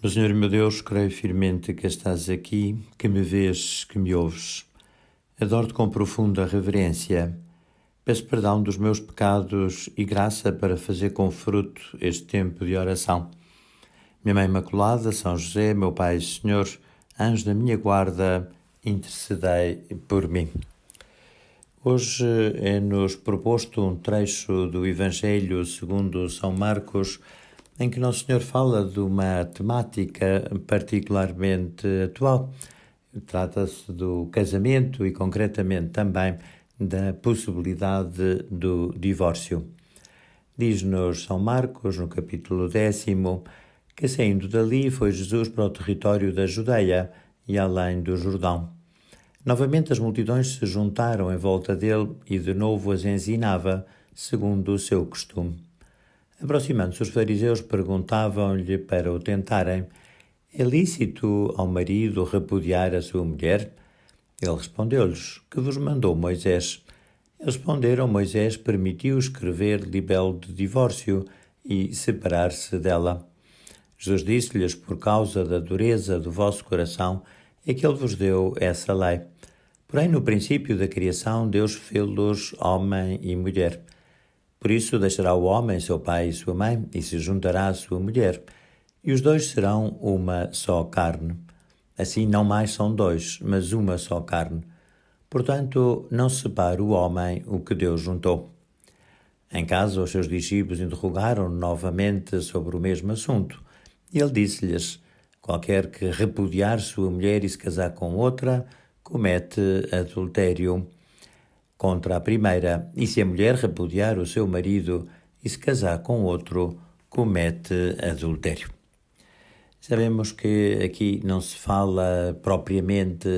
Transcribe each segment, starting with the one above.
Meu Senhor e meu Deus, creio firmemente que estás aqui, que me vês, que me ouves. Adoro-te com profunda reverência. Peço perdão dos meus pecados e graça para fazer com fruto este tempo de oração. Minha Mãe Imaculada, São José, meu Pai Senhor, anjo da minha guarda, intercedei por mim. Hoje é-nos proposto um trecho do Evangelho segundo São Marcos, em que Nosso Senhor fala de uma temática particularmente atual. Trata-se do casamento e, concretamente, também da possibilidade do divórcio. Diz-nos São Marcos, no capítulo 10º, que saindo dali foi Jesus para o território da Judeia e além do Jordão. Novamente as multidões se juntaram em volta dele e de novo as ensinava, segundo o seu costume. Aproximando-se os fariseus, perguntavam-lhe para o tentarem: é lícito ao marido repudiar a sua mulher? Ele respondeu-lhes: que vos mandou Moisés? Eles responderam: Moisés permitiu escrever libelo de divórcio e separar-se dela. Jesus disse-lhes: por causa da dureza do vosso coração é que ele vos deu essa lei. Porém, no princípio da criação, Deus fez-los homem e mulher. Por isso deixará o homem seu pai e sua mãe, e se juntará à sua mulher, e os dois serão uma só carne. Assim não mais são dois, mas uma só carne. Portanto, não separe o homem o que Deus juntou. Em casa, os seus discípulos interrogaram-no novamente sobre o mesmo assunto, e ele disse-lhes: qualquer que repudiar sua mulher e se casar com outra, comete adultério contra a primeira, e se a mulher repudiar o seu marido e se casar com outro, comete adultério. Sabemos que aqui não se fala propriamente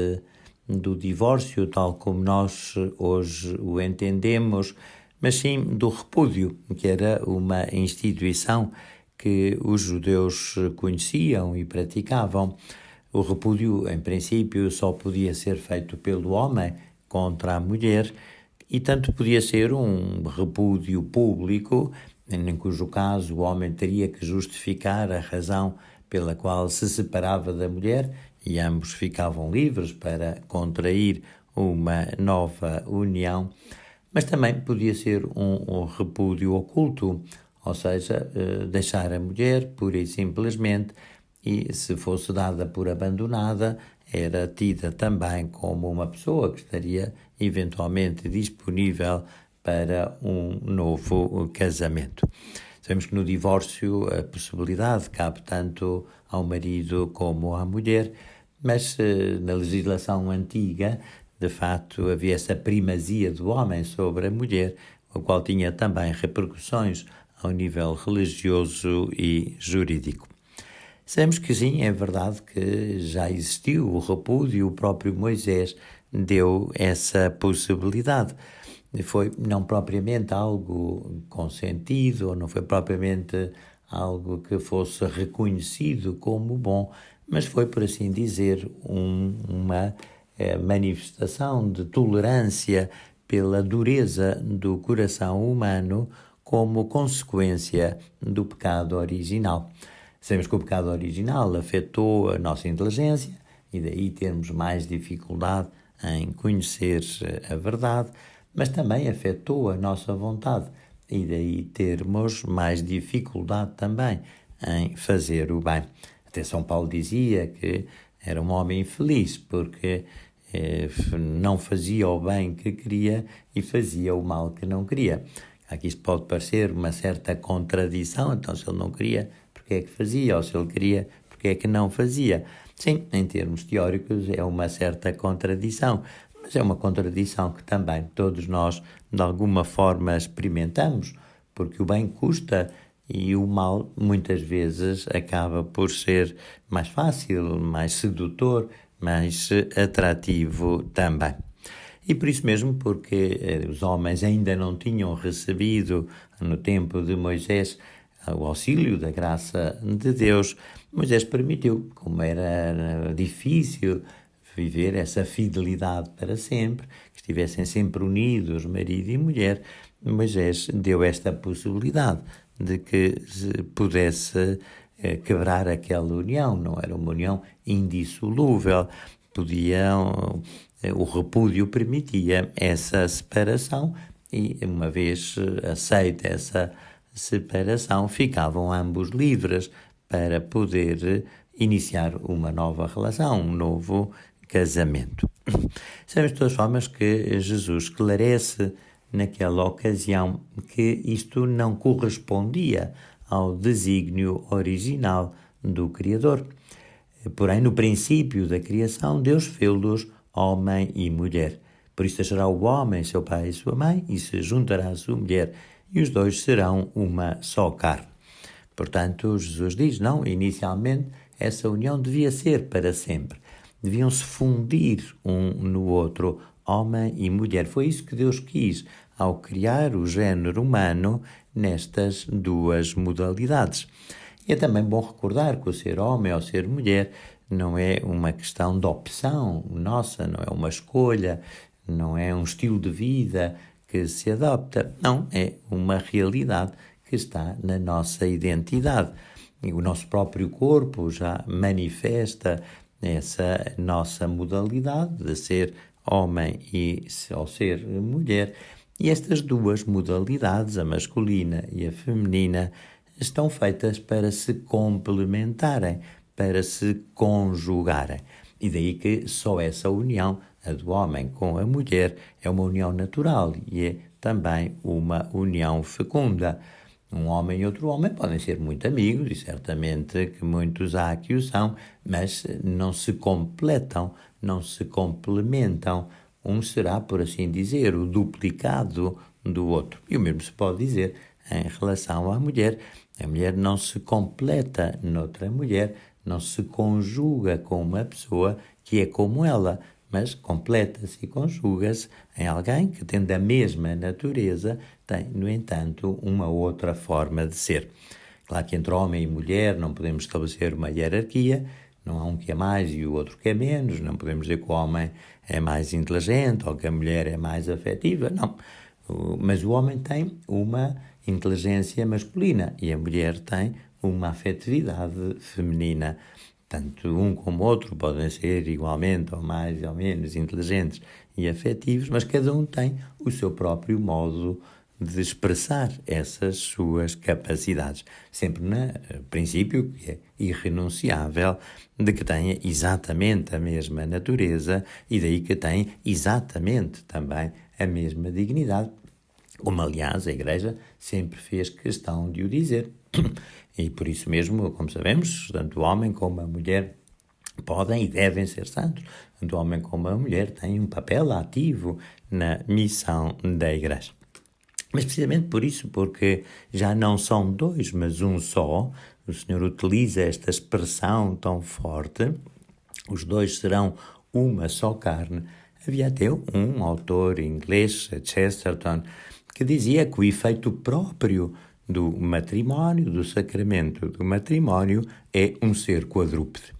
do divórcio, tal como nós hoje o entendemos, mas sim do repúdio, que era uma instituição que os judeus conheciam e praticavam. O repúdio, em princípio, só podia ser feito pelo homem contra a mulher, e tanto podia ser um repúdio público, em cujo caso o homem teria que justificar a razão pela qual se separava da mulher, e ambos ficavam livres para contrair uma nova união, mas também podia ser um repúdio oculto, ou seja, deixar a mulher pura e simplesmente, e se fosse dada por abandonada, era tida também como uma pessoa que estaria eventualmente disponível para um novo casamento. Sabemos que no divórcio a possibilidade cabe tanto ao marido como à mulher, mas na legislação antiga, de facto, havia essa primazia do homem sobre a mulher, o qual tinha também repercussões ao nível religioso e jurídico. Sabemos que sim, é verdade que já existiu o repúdio, o próprio Moisés deu essa possibilidade. Foi não propriamente algo consentido, ou não foi propriamente algo que fosse reconhecido como bom, mas foi, por assim dizer, uma manifestação de tolerância pela dureza do coração humano como consequência do pecado original. Sabemos que o pecado original afetou a nossa inteligência e daí termos mais dificuldade em conhecer a verdade, mas também afetou a nossa vontade e daí termos mais dificuldade também em fazer o bem. Até São Paulo dizia que era um homem infeliz porque não fazia o bem que queria e fazia o mal que não queria. Aqui isto pode parecer uma certa contradição, então se ele não queria, porque é que fazia? Ou se ele queria, porque é que não fazia? Sim, em termos teóricos é uma certa contradição, mas é uma contradição que também todos nós de alguma forma experimentamos, porque o bem custa e o mal muitas vezes acaba por ser mais fácil, mais sedutor, mais atrativo também. E por isso mesmo, porque os homens ainda não tinham recebido no tempo de Moisés o auxílio da graça de Deus, Moisés permitiu, como era difícil viver essa fidelidade para sempre, que estivessem sempre unidos, marido e mulher, Moisés deu esta possibilidade de que se pudesse quebrar aquela união, não era uma união indissolúvel, o repúdio permitia essa separação e, uma vez aceita essa separação, ficavam ambos livres para poder iniciar uma nova relação, um novo casamento. Sabemos de todas formas que Jesus esclarece naquela ocasião que isto não correspondia ao desígnio original do Criador. Porém, no princípio da criação, Deus fez-los homem e mulher. Por isso deixará o homem seu pai e sua mãe e se juntará à sua mulher, e os dois serão uma só carne. Portanto, Jesus diz, não, inicialmente essa união devia ser para sempre. Deviam se fundir um no outro, homem e mulher. Foi isso que Deus quis ao criar o género humano nestas duas modalidades. E é também bom recordar que o ser homem ou ser mulher não é uma questão de opção nossa, não é uma escolha, não é um estilo de vida que se adopta. Não, é uma realidade que está na nossa identidade. E o nosso próprio corpo já manifesta essa nossa modalidade de ser homem ou ser mulher. E estas duas modalidades, a masculina e a feminina, estão feitas para se complementarem, para se conjugarem. E daí que só essa união, a do homem com a mulher, é uma união natural e é também uma união fecunda. Um homem e outro homem podem ser muito amigos, e certamente que muitos há que o são, mas não se completam, não se complementam. Um será, por assim dizer, o duplicado do outro. E o mesmo se pode dizer em relação à mulher. A mulher não se completa noutra mulher, não se conjuga com uma pessoa que é como ela, mas completa-se e conjuga-se em alguém que, tendo a mesma natureza, tem, no entanto, uma outra forma de ser. Claro que entre homem e mulher não podemos estabelecer uma hierarquia, não há um que é mais e o outro que é menos, não podemos dizer que o homem é mais inteligente ou que a mulher é mais afetiva, não. Mas o homem tem uma inteligência masculina e a mulher tem uma afetividade feminina. Tanto um como o outro podem ser igualmente ou mais ou menos inteligentes e afetivos, mas cada um tem o seu próprio modo de expressar essas suas capacidades. Sempre no princípio, que é irrenunciável, de que tenha exatamente a mesma natureza e daí que tenha exatamente também a mesma dignidade, como aliás a Igreja sempre fez questão de o dizer. E por isso mesmo, como sabemos, tanto o homem como a mulher podem e devem ser santos. Tanto o homem como a mulher têm um papel ativo na missão da Igreja. Mas precisamente por isso, porque já não são dois, mas um só, o Senhor utiliza esta expressão tão forte, os dois serão uma só carne. Havia até um autor inglês, Chesterton, que dizia que o efeito próprio do matrimónio, do sacramento do matrimónio, é um ser quadrúpede.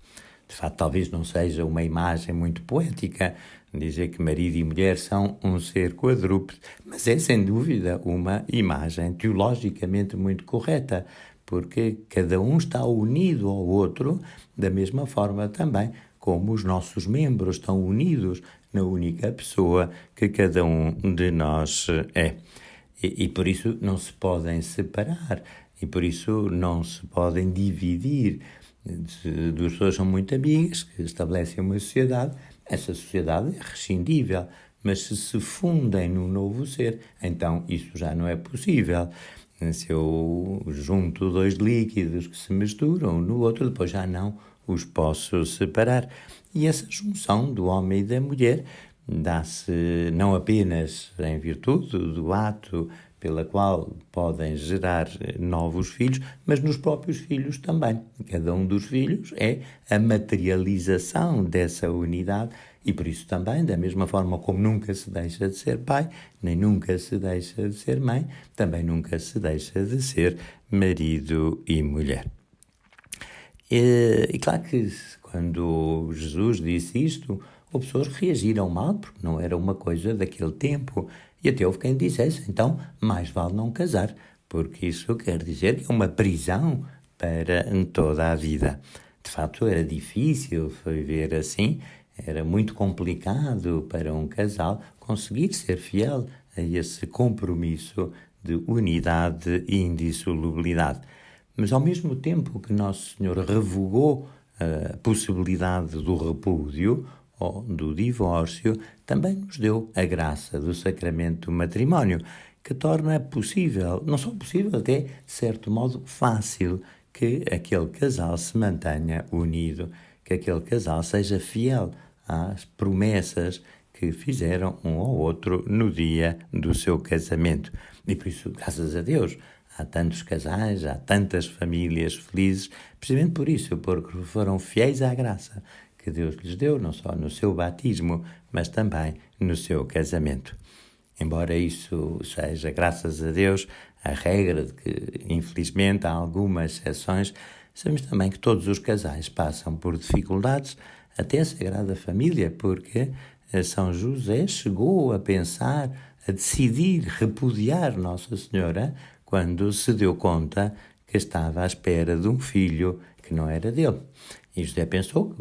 De facto, talvez não seja uma imagem muito poética dizer que marido e mulher são um ser quadrúpede, mas é sem dúvida uma imagem teologicamente muito correta, porque cada um está unido ao outro da mesma forma também como os nossos membros estão unidos na única pessoa que cada um de nós é. E por isso não se podem separar, e por isso não se podem dividir. Se duas pessoas são muito amigas, que estabelecem uma sociedade, essa sociedade é rescindível, mas se fundem num novo ser, então isso já não é possível. Se eu junto dois líquidos que se misturam no outro, depois já não os posso separar. E essa junção do homem e da mulher dá-se não apenas em virtude do ato pela qual podem gerar novos filhos, mas nos próprios filhos também. Cada um dos filhos é a materialização dessa unidade e por isso também, da mesma forma como nunca se deixa de ser pai, nem nunca se deixa de ser mãe, também nunca se deixa de ser marido e mulher. E claro que quando Jesus disse isto, as pessoas reagiram mal, porque não era uma coisa daquele tempo. E até houve quem dissesse, então, mais vale não casar, porque isso quer dizer que é uma prisão para toda a vida. De facto, era difícil viver assim, era muito complicado para um casal conseguir ser fiel a esse compromisso de unidade e indissolubilidade. Mas, ao mesmo tempo que Nosso Senhor revogou a possibilidade do repúdio ou do divórcio, também nos deu a graça do sacramento do matrimónio, que torna possível, não só possível, até de certo modo fácil, que aquele casal se mantenha unido, que aquele casal seja fiel às promessas que fizeram um ao outro no dia do seu casamento. E por isso, graças a Deus, há tantos casais, há tantas famílias felizes, precisamente por isso, porque foram fiéis à graça que Deus lhes deu, não só no seu batismo, mas também no seu casamento. Embora isso seja, graças a Deus, a regra de que, infelizmente, há algumas exceções, sabemos também que todos os casais passam por dificuldades, até a Sagrada Família, porque São José chegou a pensar, a decidir repudiar Nossa Senhora quando se deu conta que estava à espera de um filho que não era dele. E José pensou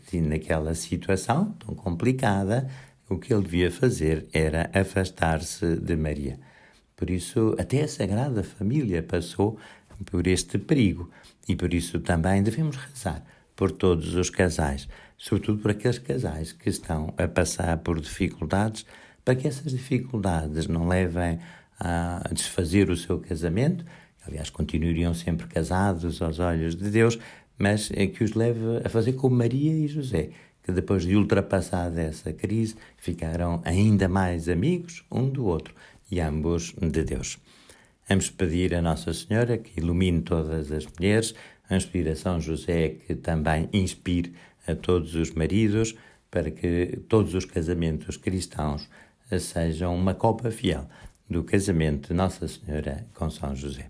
que naquela situação tão complicada, o que ele devia fazer era afastar-se de Maria. Por isso, até a Sagrada Família passou por este perigo. E por isso também devemos rezar por todos os casais, sobretudo por aqueles casais que estão a passar por dificuldades, para que essas dificuldades não levem a desfazer o seu casamento. Aliás, continuariam sempre casados aos olhos de Deus, mas que os leve a fazer como Maria e José, que depois de ultrapassar essa crise, ficaram ainda mais amigos um do outro e ambos de Deus. Vamos pedir a Nossa Senhora que ilumine todas as mulheres, vamos pedir a São José que também inspire a todos os maridos, para que todos os casamentos cristãos sejam uma cópia fiel do casamento de Nossa Senhora com São José.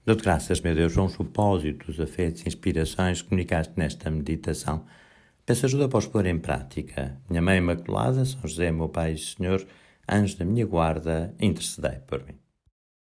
Dou-te graças, meu Deus, aos propósitos, afetos e inspirações que comunicaste nesta meditação. Peço ajuda para os pôr em prática. Minha Mãe Imaculada, São José, meu Pai e Senhor, anjos da minha guarda, intercedei por mim.